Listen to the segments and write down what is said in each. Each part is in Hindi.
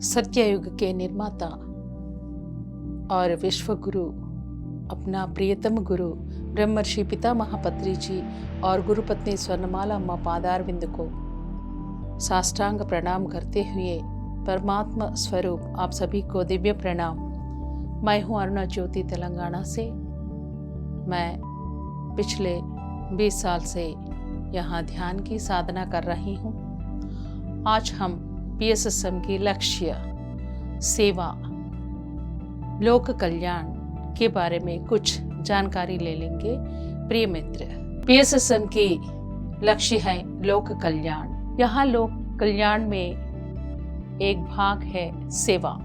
सत्ययुग के निर्माता और विश्व गुरु अपना प्रियतम गुरु ब्रह्मर्षि पितामह पत्री जी और गुरुपत्नी स्वर्णमाला अम्मा पादारविंद को साष्टांग प्रणाम करते हुए परमात्मा स्वरूप आप सभी को दिव्य प्रणाम। मैं हूँ अरुणा ज्योति तेलंगाना से। मैं पिछले 20 साल से यहाँ ध्यान की साधना कर रही हूँ। आज हम PSSM की लक्ष्य सेवा लोक कल्याण के बारे में कुछ जानकारी ले लेंगे। प्रिय मित्र, PSSM की लक्ष्य है लोक कल्याण। यहाँ लोक कल्याण में एक भाग है सेवा।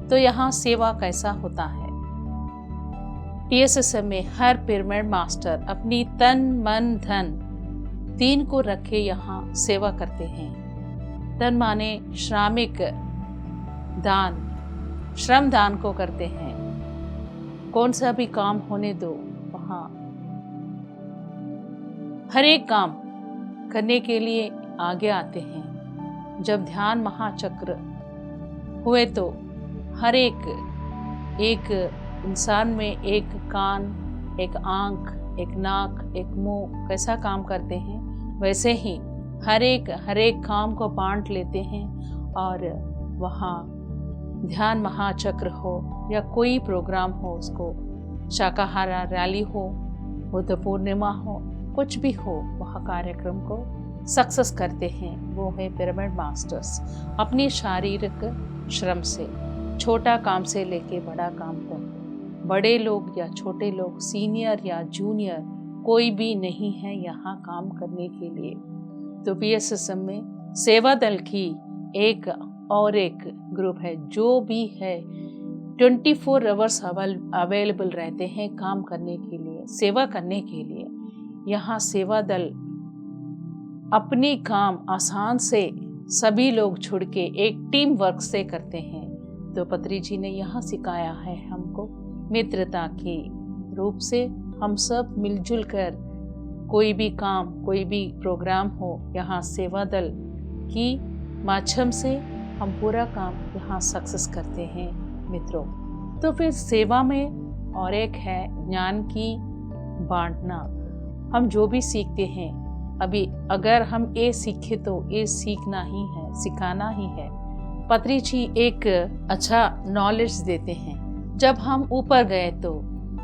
तो यहाँ सेवा कैसा होता है? PSSM में हर पिरामिड मास्टर अपनी तन मन धन 3 को रखे यहाँ सेवा करते हैं। तन माने श्रमिक दान, श्रम दान को करते हैं। कौन सा भी काम होने दो, वहाँ हर एक काम करने के लिए आगे आते हैं। जब ध्यान महाचक्र हुए तो हर एक इंसान में एक कान, एक आंख, एक नाक, एक मुंह कैसा काम करते हैं, वैसे ही हर एक काम को बांट लेते हैं। और वहाँ ध्यान महाचक्र हो या कोई प्रोग्राम हो, उसको शाकाहार रैली हो, बुद्ध पूर्णिमा हो, कुछ भी हो, वह कार्यक्रम को सक्सेस करते हैं। वो है पिरामिड मास्टर्स। अपनी शारीरिक श्रम से, छोटा काम से लेके बड़ा काम तक, बड़े लोग या छोटे लोग, सीनियर या जूनियर, कोई भी नहीं है यहाँ काम करने के लिए। तो PSSM में सेवा दल की एक ग्रुप है जो भी है 24 आवर्स अवेलेबल रहते हैं काम करने के लिए, सेवा करने के लिए। यहाँ सेवा दल अपनी काम आसान से सभी लोग छुड़ के एक टीम वर्क से करते हैं। तो पत्री जी ने यहाँ सिखाया है हमको मित्रता के रूप से हम सब मिलजुल कर कोई भी काम, कोई भी प्रोग्राम हो, यहाँ सेवा दल की माध्यम से हम पूरा काम यहाँ सक्सेस करते हैं मित्रों। तो फिर सेवा में और एक है ज्ञान की बांटना। हम जो भी सीखते हैं, अभी अगर हम ये सीखे तो ये सीखना ही है, सिखाना ही है। पत्री जी एक अच्छा नॉलेज देते हैं। जब हम ऊपर गए तो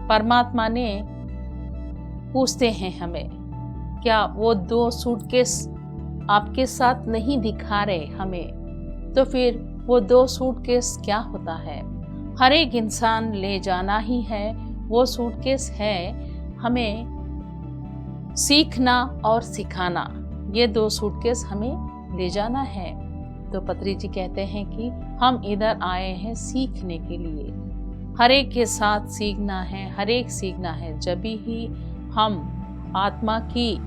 परमात्मा ने पूछते हैं हमें, क्या वो 2 सूटकेस आपके साथ नहीं दिखा रहे हमें? तो फिर वो 2 सूटकेस क्या होता है? हर एक इंसान ले जाना ही है। वो सूटकेस है हमें सीखना और सिखाना। ये 2 सूटकेस हमें ले जाना है। तो पत्री जी कहते हैं कि हम इधर आए हैं सीखने के लिए। हर एक के साथ सीखना है, हर एक सीखना है। जब ही हम आत्मा की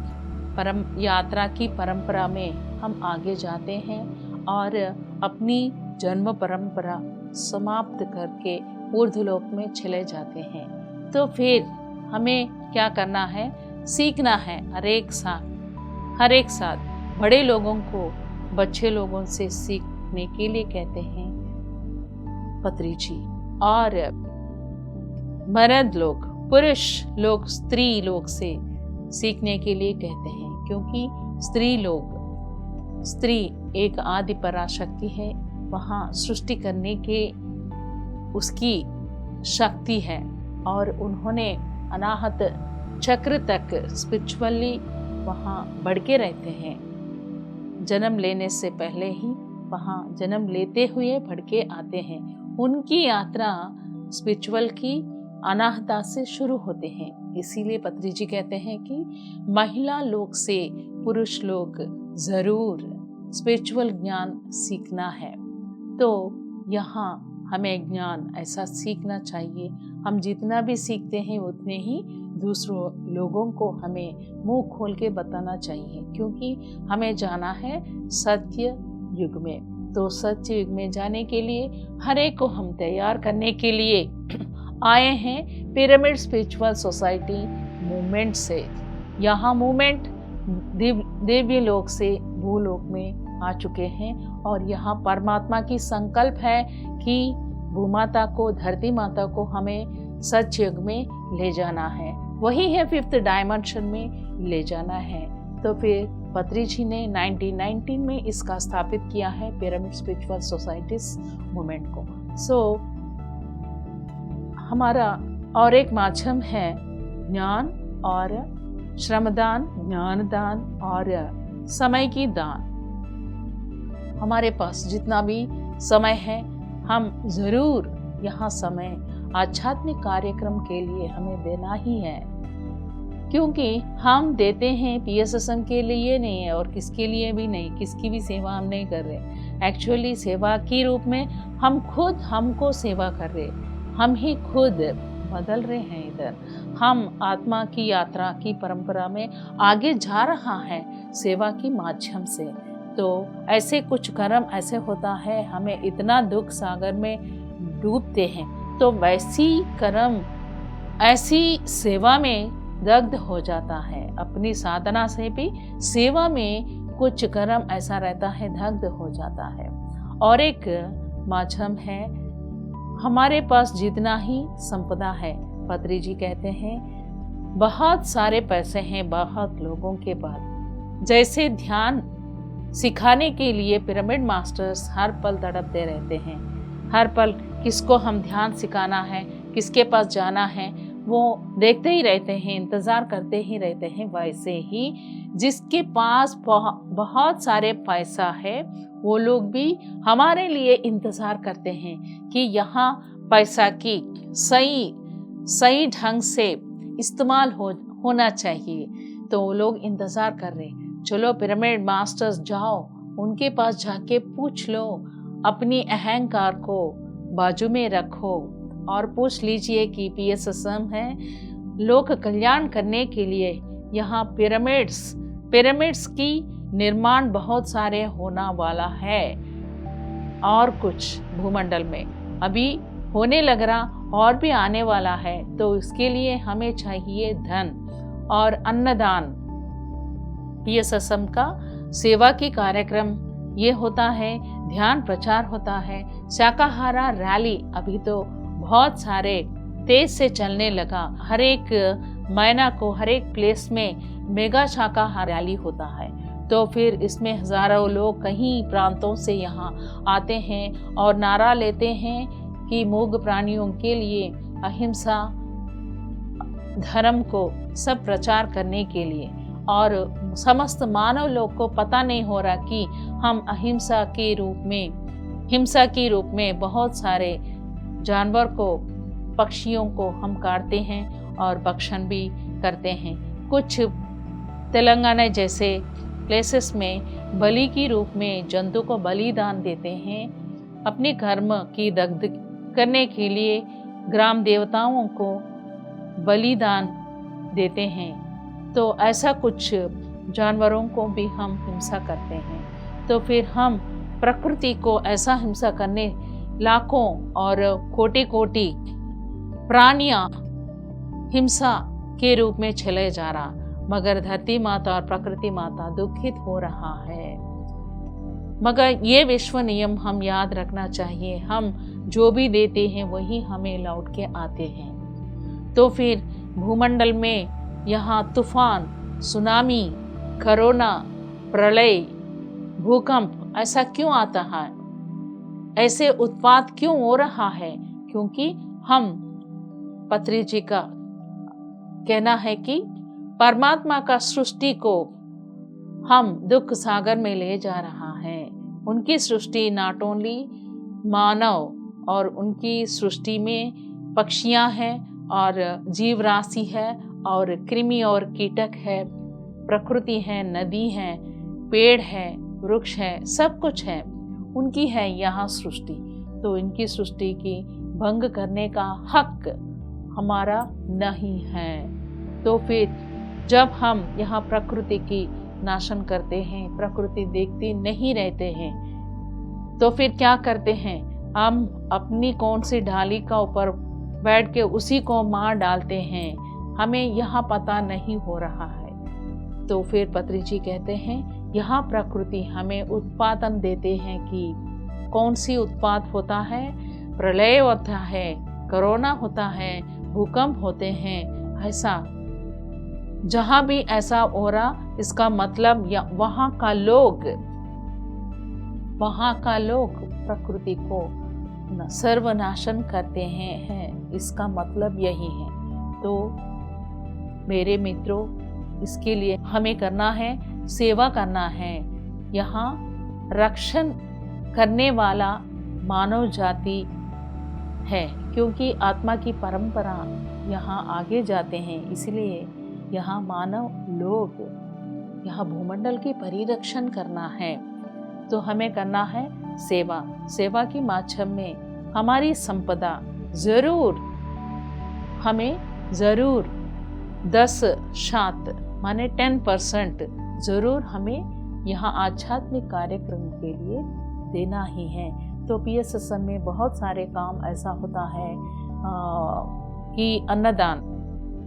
यात्रा की परंपरा में हम आगे जाते हैं और अपनी जन्म परंपरा समाप्त करके ऊर्ध्वलोक में चले जाते हैं। तो फिर हमें क्या करना है? सीखना है हर एक साथ बड़े लोगों को बच्चे लोगों से सीखने के लिए कहते हैं पत्री जी। और मर्द लोग, पुरुष लोग, स्त्री लोग से सीखने के लिए कहते हैं, क्योंकि स्त्री एक आदि पराशक्ति है। वहाँ सृष्टि करने के उसकी शक्ति है और उन्होंने अनाहत चक्र तक स्पिरिचुअली वहाँ बढ़ के रहते हैं। जन्म लेने से पहले ही वहाँ जन्म लेते हुए बढ़ के आते हैं। उनकी यात्रा स्पिरिचुअल की अनाहता से शुरू होते हैं। इसीलिए पत्री जी कहते हैं कि महिला लोग से पुरुष लोग जरूर स्पिरिचुअल ज्ञान सीखना है। तो यहाँ हमें ज्ञान ऐसा सीखना चाहिए। हम जितना भी सीखते हैं उतने ही दूसरों लोगों को हमें मुंह खोल के बताना चाहिए, क्योंकि हमें जाना है सत्य युग में। तो सत्य युग में जाने के लिए हर एक को हम तैयार करने के लिए आए हैं पिरामिड स्पिरिचुअल सोसाइटी मूवमेंट से। यहाँ मूवमेंट दिव्य लोक से भूलोक में आ चुके हैं और यहाँ परमात्मा की संकल्प है कि भूमाता को, धरती माता को हमें सच युग में ले जाना है, वही है 5th डायमेंशन में ले जाना है। तो फिर पत्री जी ने 1919 में इसका स्थापित किया है, पिरामिड स्पिरिचुअल सोसाइटीज मूवमेंट को। हमारा और एक माध्यम है ज्ञान और श्रमदान, ज्ञानदान और समय की दान। हमारे पास जितना भी समय है हम ज़रूर यहाँ समय आध्यात्मिक कार्यक्रम के लिए हमें देना ही है, क्योंकि हम देते हैं PSSM के लिए नहीं है और किसके लिए भी नहीं, किसकी भी सेवा हम नहीं कर रहे। एक्चुअली सेवा के रूप में हम खुद हमको सेवा कर रहे, हम ही खुद बदल रहे हैं। इधर हम आत्मा की यात्रा की परंपरा में आगे जा रहा है सेवा के माध्यम से। तो ऐसे कुछ कर्म ऐसे होता है, हमें इतना दुख सागर में डूबते हैं, तो वैसी कर्म ऐसी सेवा में दग्ध हो जाता है। अपनी साधना से भी सेवा में कुछ कर्म ऐसा रहता है, दग्ध हो जाता है। और एक माध्यम है, हमारे पास जितना ही संपदा है, पत्री जी कहते हैं बहुत सारे पैसे हैं बहुत लोगों के पास। जैसे ध्यान सिखाने के लिए पिरामिड मास्टर्स हर पल तड़पते रहते हैं, हर पल किसको हम ध्यान सिखाना है, किसके पास जाना है, वो देखते ही रहते हैं, इंतज़ार करते ही रहते हैं। वैसे ही जिसके पास बहुत सारे पैसा है वो लोग भी हमारे लिए इंतज़ार करते हैं कि यहाँ पैसा की सही ढंग से इस्तेमाल होना चाहिए। तो वो लोग इंतज़ार कर रहे, चलो पिरामिड मास्टर्स जाओ, उनके पास जाके पूछ लो, अपनी अहंकार को बाजू में रखो और पूछ लीजिए कि PSSM है लोक कल्याण करने के लिए। यहाँ पिरामिड्स की निर्माण बहुत सारे होना वाला है और कुछ भूमंडल में अभी होने लग रहा और भी आने वाला है। तो इसके लिए हमें चाहिए धन और अन्नदान। PSSM का सेवा की कार्यक्रम ये होता है, ध्यान प्रचार होता है, शाकाहारा रैली अभी तो बहुत सारे तेज से चलने लगा। हर एक महीना को हर एक प्लेस में मेगा शाकाहार रैली होता है। तो फिर इसमें हजारों लोग कहीं प्रांतों से यहाँ आते हैं और नारा लेते हैं कि मूग प्राणियों के लिए अहिंसा धर्म को सब प्रचार करने के लिए। और समस्त मानव लोग को पता नहीं हो रहा कि हम हिंसा के रूप में बहुत सारे जानवर को, पक्षियों को हम काटते हैं और भक्षण भी करते हैं। कुछ तेलंगाना जैसे प्लेसेस में बलि की रूप में जंतु को बलिदान देते हैं, अपने कर्म की दग्ध करने के लिए ग्राम देवताओं को बलिदान देते हैं। तो ऐसा कुछ जानवरों को भी हम हिंसा करते हैं। तो फिर हम प्रकृति को ऐसा हिंसा करने लाखों और कोटि प्राणियां हिंसा के रूप में चले जा रहा, मगर धरती माता और प्रकृति माता दुखित हो रहा है। मगर ये विश्व नियम हम याद रखना चाहिए, हम जो भी देते हैं वही हमें लौट के आते हैं। तो फिर भूमंडल में यहाँ तूफान, सुनामी, कोरोना, प्रलय, भूकंप ऐसा क्यों आता है, ऐसे उत्पात क्यों हो रहा है? क्योंकि हम पत्री जी का कहना है कि परमात्मा का सृष्टि को हम दुख सागर में ले जा रहा है। उनकी सृष्टि नॉट ओनली मानव और उनकी सृष्टि में पक्षियां हैं और जीव राशि है और कृमि और कीटक है, प्रकृति है, नदी है, पेड़ है, वृक्ष है, सब कुछ है, उनकी है यहाँ सृष्टि। तो इनकी सृष्टि की भंग करने का हक हमारा नहीं है। तो फिर जब हम यहाँ प्रकृति की नाशन करते हैं, प्रकृति देखती नहीं रहते हैं, तो फिर क्या करते हैं, हम अपनी कौन सी डाली का ऊपर बैठ के उसी को मार डालते हैं, हमें यहाँ पता नहीं हो रहा है। तो फिर पत्री जी कहते हैं यहाँ प्रकृति हमें उत्पादन देते हैं कि कौन सी उत्पाद होता है, प्रलय होता है, कोरोना होता है, भूकंप होते हैं। ऐसा जहाँ भी ऐसा हो रहा, इसका मतलब या वहाँ का लोग प्रकृति को सर्वनाशन करते हैं। इसका मतलब यही है। तो मेरे मित्रों, इसके लिए हमें करना है, सेवा करना है। यहाँ रक्षण करने वाला मानव जाति है, क्योंकि आत्मा की परंपरा यहाँ आगे जाते हैं। इसलिए यहाँ मानव लोग यहाँ भूमंडल की परिरक्षण करना है। तो हमें करना है सेवा। सेवा के माध्यम में हमारी संपदा हमें ज़रूर 10% माने 10% ज़रूर हमें यहाँ आध्यात्मिक कार्यक्रम के लिए देना ही है। तो PSSM में बहुत सारे काम ऐसा होता है कि अन्नदान,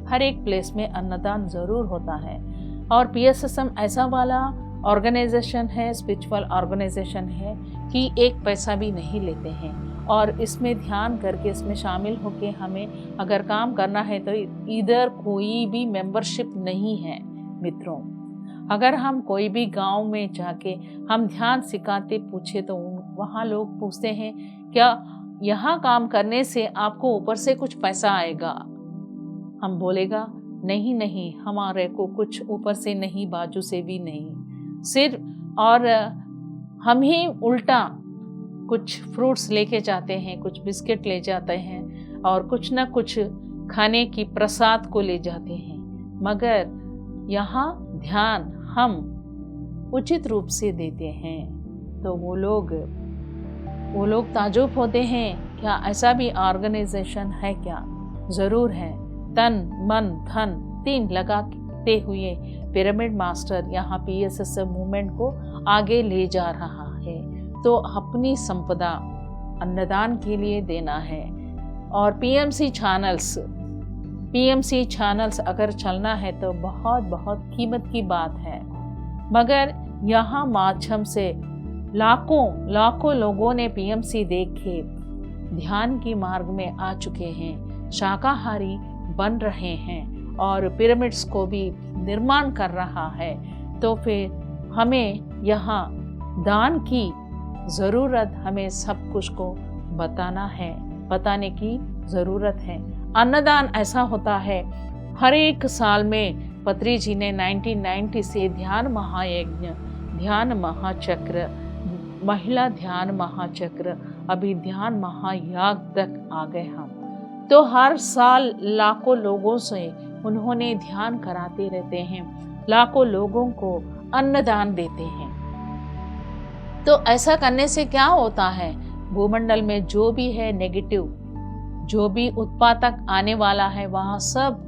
हर एक प्लेस में अन्नदान ज़रूर होता है। और PSSM ऐसा वाला ऑर्गेनाइजेशन है, स्पिरिचुअल ऑर्गेनाइजेशन है कि एक पैसा भी नहीं लेते हैं। और इसमें ध्यान करके, इसमें शामिल होके हमें अगर काम करना है तो इधर कोई भी मेंबरशिप नहीं है मित्रों। अगर हम कोई भी गांव में जाके हम ध्यान सिखाते पूछे तो वहाँ लोग पूछते हैं, क्या यहाँ काम करने से आपको ऊपर से कुछ पैसा आएगा? हम बोलेगा नहीं, हमारे को कुछ ऊपर से नहीं, बाजू से भी नहीं, सिर्फ और हम ही उल्टा कुछ फ्रूट्स लेके जाते हैं, कुछ बिस्किट ले जाते हैं और कुछ ना कुछ खाने की प्रसाद को ले जाते हैं। मगर यहाँ ध्यान हम उचित रूप से देते हैं। तो वो लोग ताजुब होते हैं, क्या ऐसा भी ऑर्गेनाइजेशन है क्या? ज़रूर है। तन मन धन 3 लगाते हुए पिरामिड मास्टर यहाँ PSSM मूवमेंट को आगे ले जा रहा है। तो अपनी संपदा अन्नदान के लिए देना है। और PMC चैनल्स अगर चलना है तो बहुत बहुत कीमत की बात है। मगर यहाँ माध्यम से लाखों लोगों ने PMC देख के ध्यान की मार्ग में आ चुके हैं, शाकाहारी बन रहे हैं और पिरामिड्स को भी निर्माण कर रहा है। तो फिर हमें यहाँ दान की ज़रूरत, हमें सब कुछ को बताने की ज़रूरत है। अन्नदान ऐसा होता है, हर एक साल में पत्री जी ने 1990 से ध्यान महायज्ञ, ध्यान महाचक्र, महिला ध्यान महाचक्र, अभी ध्यान महायाग तक आ गए हम। तो हर साल लाखों लोगों से उन्होंने ध्यान कराते रहते हैं, लाखों लोगों को अन्नदान देते हैं। तो ऐसा करने से क्या होता है, भूमंडल में जो भी है नेगेटिव, जो भी उत्पादक आने वाला है, वहाँ सब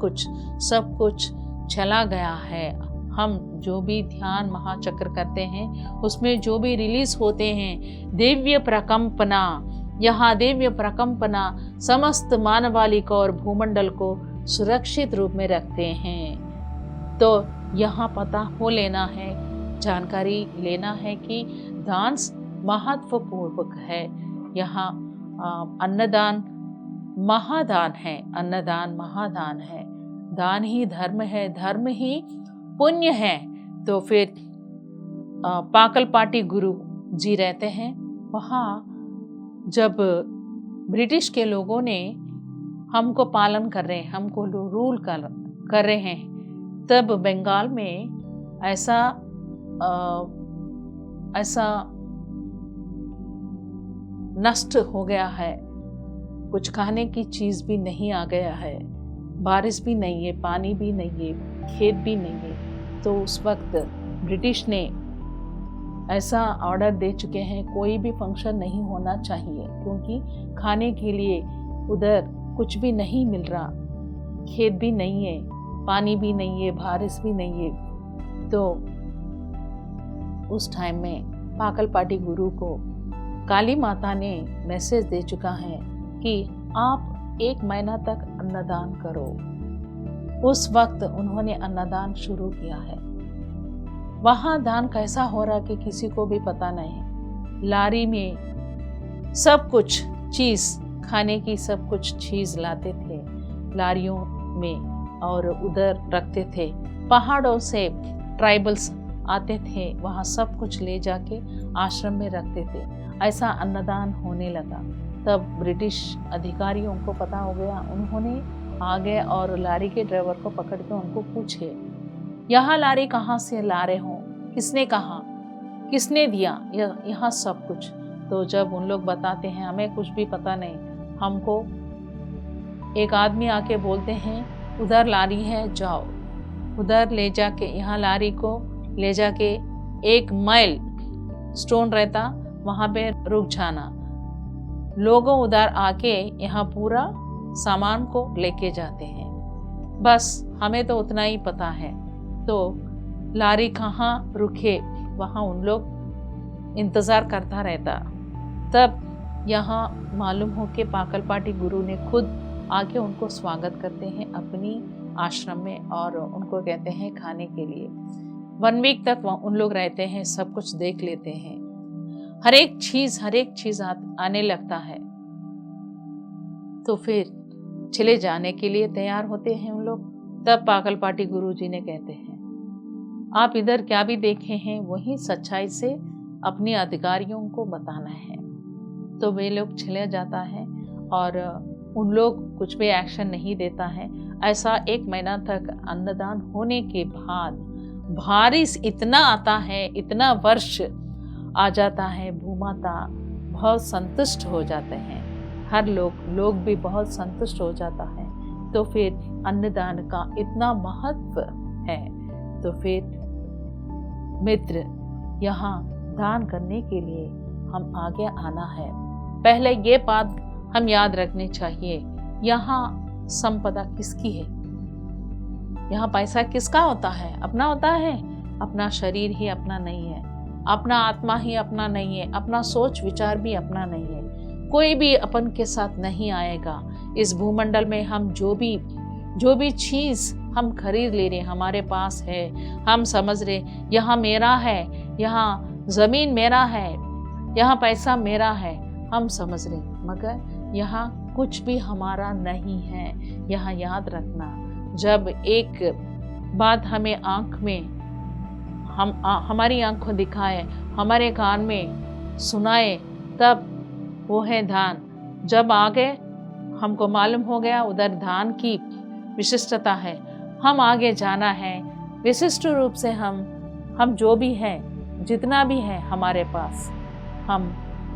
कुछ चला गया है। हम जो भी ध्यान महाचक्र करते हैं उसमें जो भी रिलीज होते हैं दिव्य प्रकंपना, यहाँ दिव्य प्रकंपना समस्त मानवाली को और भूमंडल को सुरक्षित रूप में रखते हैं। तो यहाँ पता हो लेना है, जानकारी लेना है कि दान महत्वपूर्ण है। यहाँ अन्नदान महादान है, अन्नदान महादान है। दान ही धर्म है, धर्म ही पुण्य है। तो फिर पाकल पाटी गुरु जी रहते हैं वहाँ, जब ब्रिटिश के लोगों ने हमको पालन कर रहे हैं, हमको रूल कर रहे हैं, तब बंगाल में ऐसा नष्ट हो गया है, कुछ खाने की चीज़ भी नहीं आ गया है, बारिश भी नहीं है, पानी भी नहीं है, खेत भी नहीं है। तो उस वक्त ब्रिटिश ने ऐसा ऑर्डर दे चुके हैं, कोई भी फंक्शन नहीं होना चाहिए, क्योंकि खाने के लिए उधर कुछ भी नहीं मिल रहा, खेत भी नहीं है, पानी भी नहीं है, बारिश भी नहीं है। तो उस टाइम में पाकल पाटी गुरु को काली माता ने मैसेज दे चुका है कि आप 1 महीना तक अन्नदान करो। उस वक्त उन्होंने अन्नदान शुरू किया है। वहाँ दान कैसा हो रहा कि किसी को भी पता नहीं। लारी में सब कुछ चीज़, खाने की सब कुछ चीज़ लाते थे लारियों में और उधर रखते थे। पहाड़ों से ट्राइबल्स आते थे, वहाँ सब कुछ ले जाके आश्रम में रखते थे। ऐसा अन्नदान होने लगा। तब ब्रिटिश अधिकारियों को पता हो गया, उन्होंने आ गए और लारी के ड्राइवर को पकड़ के उनको पूछे, यहाँ लारी कहाँ से ला रहे हो, किसने कहा, किसने दिया यहाँ सब कुछ। तो जब उन लोग बताते हैं हमें कुछ भी पता नहीं, हमको एक आदमी आके बोलते हैं उधर लारी है, जाओ उधर ले जाके, यहाँ लारी को ले जाके 1 माइल स्टोन रहता, वहाँ पे रुक जाना, लोगों उधर आके यहाँ पूरा सामान को लेके जाते हैं। बस हमें तो उतना ही पता है। तो लारी कहाँ रुके वहाँ उन लोग इंतज़ार करता रहता। तब यहाँ मालूम हो कि पाकलपाटी गुरु ने खुद आके उनको स्वागत करते हैं अपनी आश्रम में और उनको कहते हैं खाने के लिए। 1 वीक तक उन लोग रहते हैं, सब कुछ देख लेते हैं, हर एक चीज़ आने लगता है। तो फिर चले जाने के लिए तैयार होते हैं उन लोग। तब पाकलपाटी गुरुजी ने कहते हैं, आप इधर क्या भी देखे हैं वही सच्चाई से अपने अधिकारियों को बताना है। तो वे लोग चले जाता है और उन लोग कुछ भी एक्शन नहीं देता है। ऐसा 1 महीना तक अन्नदान होने के बाद बारिश इतना आता है, इतना वर्ष आ जाता है, भूमाता बहुत संतुष्ट हो जाते हैं, हर लोग भी बहुत संतुष्ट हो जाता है। तो फिर अन्नदान का इतना महत्व है। तो फिर मित्र, यहाँ दान करने के लिए हम आगे आना है। पहले ये बात हम याद रखनी चाहिए, यहाँ संपदा किसकी है, यहाँ पैसा किसका होता है, अपना होता है। अपना शरीर ही अपना नहीं है, अपना आत्मा ही अपना नहीं है, अपना सोच विचार भी अपना नहीं है। कोई भी अपन के साथ नहीं आएगा। इस भूमंडल में हम जो भी चीज़ हम खरीद ले रहे, हमारे पास है, हम समझ रहे यहाँ मेरा है, यहाँ ज़मीन मेरा है, यहाँ पैसा मेरा है, हम समझ रहे, मगर यहाँ कुछ भी हमारा नहीं है। यहाँ याद रखना, जब एक बात हमें आँख में हमारी आँखों दिखाए, हमारे कान में सुनाए, तब वो है दान। जब आगे हमको मालूम हो गया उधर दान की विशिष्टता है, हम आगे जाना है। विशिष्ट रूप से हम जो भी है, जितना भी है हमारे पास, हम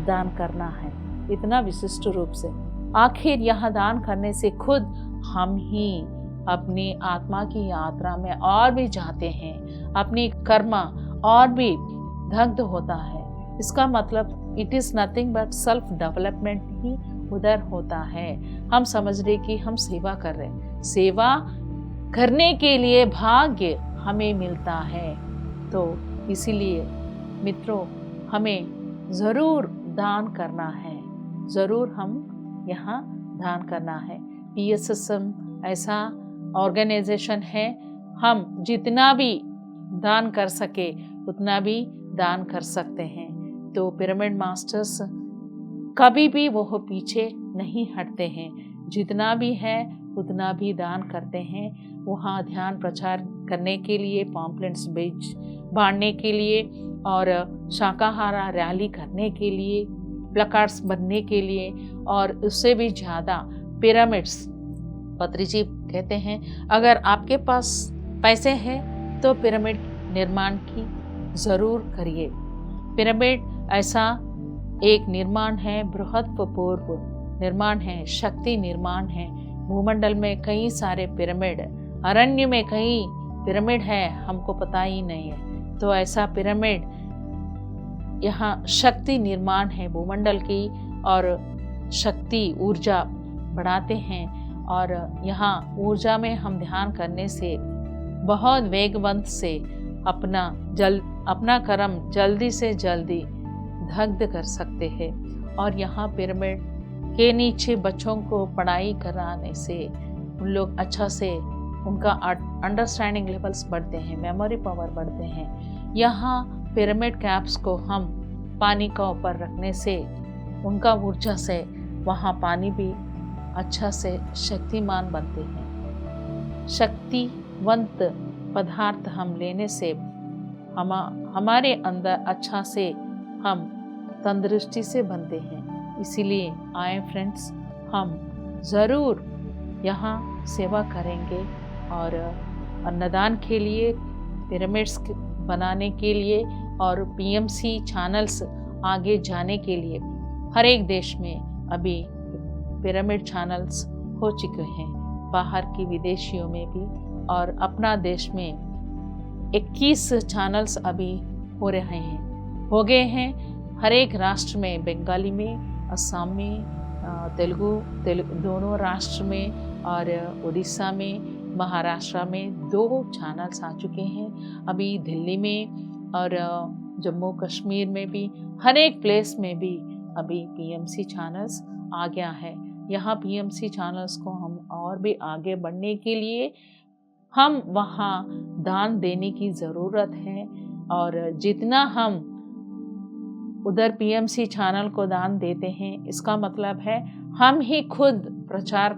दान करना है, इतना विशिष्ट रूप से। आखिर यह दान करने से खुद हम ही अपनी आत्मा की यात्रा में और भी जाते हैं, अपनी कर्मा और भी दग्ध होता है। इसका मतलब it is nothing but self development ही उधर होता है। हम समझ रहे कि हम सेवा कर रहे हैं, सेवा करने के लिए भाग्य हमें मिलता है। तो इसीलिए मित्रों, हमें ज़रूर दान करना है, ज़रूर हम यहाँ दान करना है। PSSM ऐसा ऑर्गेनाइजेशन है, हम जितना भी दान कर सके उतना भी दान कर सकते हैं। तो पिरामिड मास्टर्स कभी भी वो पीछे नहीं हटते हैं, जितना भी है उतना भी दान करते हैं। वहाँ ध्यान प्रचार करने के लिए, पॉम्पलेट्स बांटने के लिए और शाकाहारा रैली करने के लिए, प्लकार्ड्स बनने के लिए, और उससे भी ज़्यादा पिरामिड्स। पत्री जी कहते हैं अगर आपके पास पैसे हैं तो पिरामिड निर्माण की ज़रूर करिए। पिरामिड ऐसा एक निर्माण है, बृहत्पूर्व निर्माण है, शक्ति निर्माण है। भूमंडल में कई सारे पिरामिड, अरण्य में कई पिरामिड है, हमको पता ही नहीं है। तो ऐसा पिरामिड यहाँ शक्ति निर्माण है भूमंडल की, और शक्ति ऊर्जा बढ़ाते हैं। और यहाँ ऊर्जा में हम ध्यान करने से बहुत वेगवंत से अपना कर्म जल्दी से जल्दी दग्ध कर सकते हैं। और यहाँ पिरामिड के नीचे बच्चों को पढ़ाई कराने से उन लोग अच्छा से, उनका अंडरस्टैंडिंग लेवल्स बढ़ते हैं, मेमोरी पावर बढ़ते हैं। यहाँ पिरामिड कैप्स को हम पानी का ऊपर रखने से उनका ऊर्जा से वहाँ पानी भी अच्छा से शक्तिमान बनते हैं। शक्तिवंत पदार्थ हम लेने से हमारे अंदर अच्छा से हम तंदुरुस्ती से बनते हैं। इसीलिए आए फ्रेंड्स, हम ज़रूर यहाँ सेवा करेंगे और अन्नदान के लिए, पिरामिड्स बनाने के लिए और पीएमसी चैनल्स आगे जाने के लिए हर एक देश में अभी पिरामिड चैनल्स हो चुके हैं, बाहर की विदेशियों में भी, और अपना देश में 21 चैनल्स अभी हो रहे हैं, हो गए हैं। हर एक राष्ट्र में, बंगाली में, असम में, तेलुगु दोनों राष्ट्र में, और उड़ीसा में, महाराष्ट्र में 2 चैनल्स आ चुके हैं। अभी दिल्ली में और जम्मू कश्मीर में भी, हर एक प्लेस में भी अभी पीएमसी चैनल्स आ गया है। यहाँ पीएमसी चैनल्स को हम और भी आगे बढ़ने के लिए हम वहाँ दान देने की ज़रूरत है, और जितना हम उधर पीएमसी चैनल को दान देते हैं, इसका मतलब है हम ही खुद प्रचार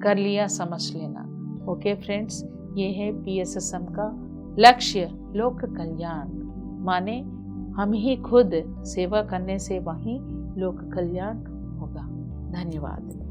कर लिया, समझ लेना। ओके फ्रेंड्स, ये है पीएसएसएम का लक्ष्य, लोक कल्याण, माने हम ही खुद सेवा करने से वहीं लोक कल्याण होगा। धन्यवाद।